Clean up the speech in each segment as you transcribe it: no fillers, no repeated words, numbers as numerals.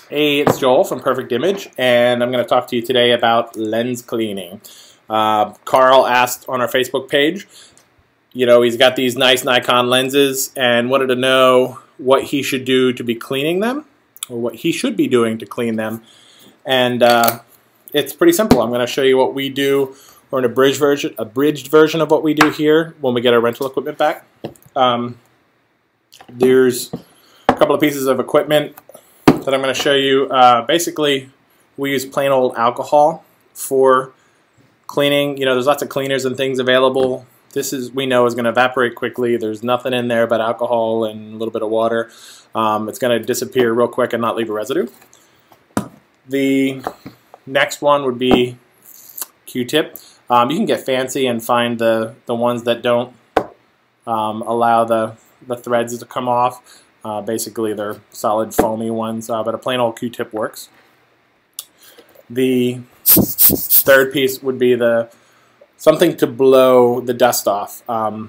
Hey, it's Joel from Perfect Image, and I'm going to talk to you today about lens cleaning. Carl asked on our Facebook page, he's got these nice Nikon lenses and wanted to know what he should do to be cleaning them, or what he should be doing to clean them. And it's pretty simple. I'm going to show you what we do, or an abridged version of what we do here when we get our rental equipment back. There's a couple of pieces of equipment that I'm going to show you. Basically, we use plain old alcohol for cleaning. There's lots of cleaners and things available. This we know is going to evaporate quickly. There's nothing in there but alcohol and a little bit of water. It's going to disappear real quick and not leave a residue. The next one would be Q-tip. You can get fancy and find the ones that don't allow the threads to come off. Basically, they're solid foamy ones, but a plain old Q-tip works. The third piece would be something to blow the dust off.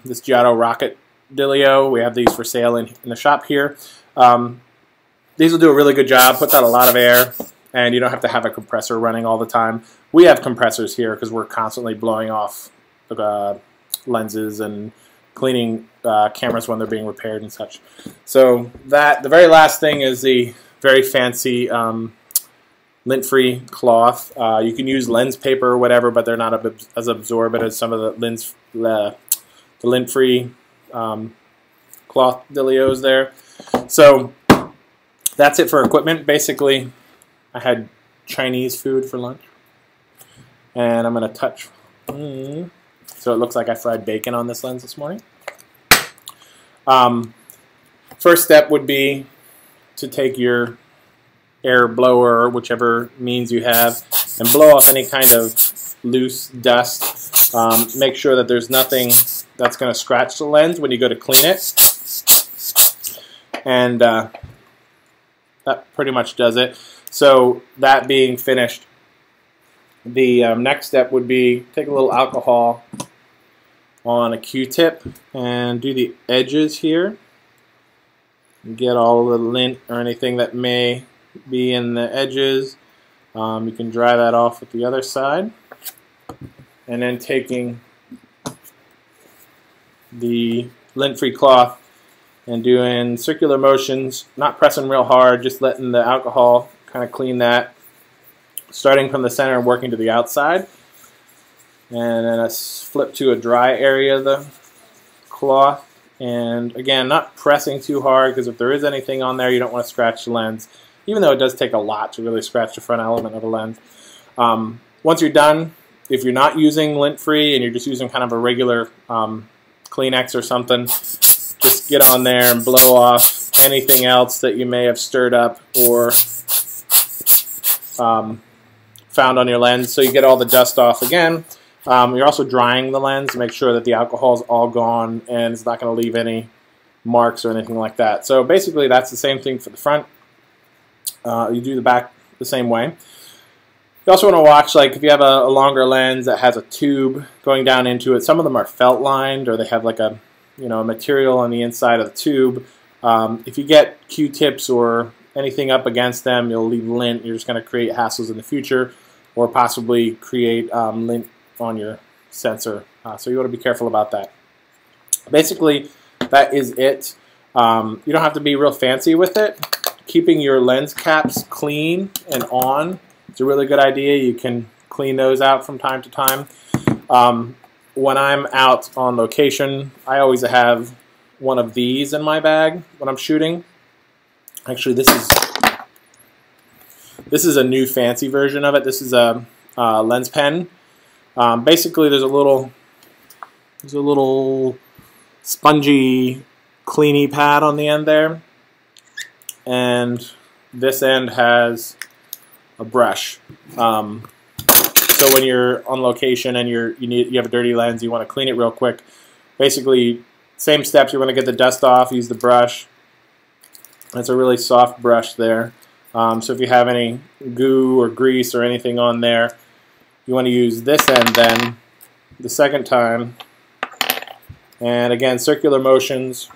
This Giotto Rocket Dealio, we have these for sale in the shop here. These will do a really good job, puts out a lot of air, and you don't have to have a compressor running all the time. We have compressors here because we're constantly blowing off lenses and cleaning cameras when they're being repaired and such. So the very last thing is the very fancy lint-free cloth. You can use lens paper or whatever, but they're not as absorbent as some of the lint-free cloth Dealios there. So that's it for equipment. Basically, I had Chinese food for lunch, and I'm going to touch. So it looks like I fried bacon on this lens this morning. First step would be to take your air blower, or whichever means you have, and blow off any kind of loose dust. Make sure that there's nothing that's going to scratch the lens when you go to clean it. And that pretty much does it. So that being finished, the next step would be take a little alcohol on a Q-tip and do the edges here. Get all the lint or anything that may be in the edges. You can dry that off with the other side. And then taking the lint-free cloth and doing circular motions, not pressing real hard, just letting the alcohol kind of clean that, starting from the center and working to the outside. And then I flip to a dry area of the cloth. And again, not pressing too hard, because if there is anything on there, you don't want to scratch the lens, even though it does take a lot to really scratch the front element of the lens. Once you're done, if you're not using lint-free and you're just using kind of a regular Kleenex or something, just get on there and blow off anything else that you may have stirred up or found on your lens, so you get all the dust off again. You're also drying the lens to make sure that the alcohol is all gone and it's not going to leave any marks or anything like that. So basically that's the same thing for the front. You do the back the same way. You also want to watch, like if you have a longer lens that has a tube going down into it, some of them are felt lined, or they have like a material on the inside of the tube. If you get Q-tips or anything up against them, you'll leave lint. You're just going to create hassles in the future, or possibly create lint on your sensor. So you want to be careful about that. Basically, that is it. You don't have to be real fancy with it. Keeping your lens caps clean and on is a really good idea. You can clean those out from time to time. When I'm out on location, I always have one of these in my bag when I'm shooting. Actually, this is a new fancy version of it. This is a lens pen. Basically, there's a little spongy cleany pad on the end there, and this end has a brush. So when you're on location and you have a dirty lens, you want to clean it real quick. Basically, same steps. You want to get the dust off. Use the brush. It's a really soft brush there. So if you have any goo or grease or anything on there, you want to use this end then the second time. And again, circular motions,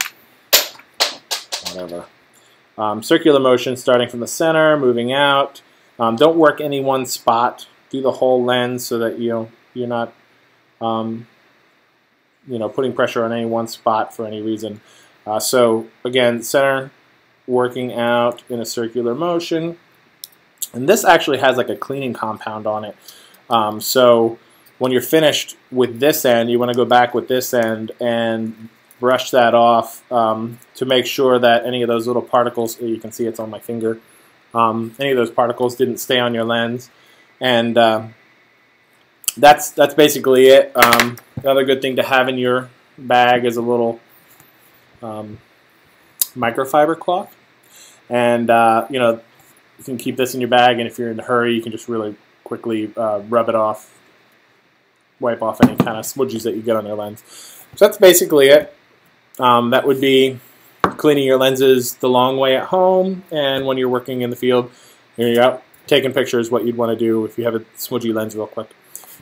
whatever. Circular motion starting from the center, moving out. Don't work any one spot. Do the whole lens so that you're not putting pressure on any one spot for any reason. So again, center, working out in a circular motion. And this actually has like a cleaning compound on it. So when you're finished with this end, you want to go back with this end and brush that off to make sure that any of those little particles, you can see it's on my finger, any of those particles didn't stay on your lens. And that's basically it. Another good thing to have in your bag is a little microfiber cloth. And you can keep this in your bag, and if you're in a hurry, you can just really quickly rub it off, wipe off any kind of smudges that you get on your lens. So that's basically it. That would be cleaning your lenses the long way at home, and when you're working in the field, you're out taking pictures, what you'd want to do if you have a smudgy lens real quick.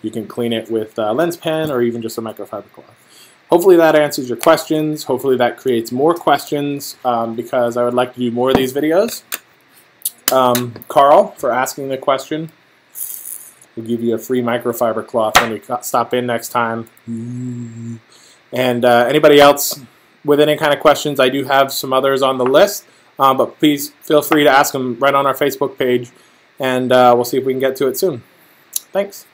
You can clean it with a lens pen or even just a microfiber cloth. Hopefully that answers your questions. Hopefully that creates more questions because I would like to do more of these videos. Carl, for asking the question, we'll give you a free microfiber cloth when you stop in next time. And anybody else with any kind of questions, I do have some others on the list, but please feel free to ask them right on our Facebook page, and we'll see if we can get to it soon. Thanks.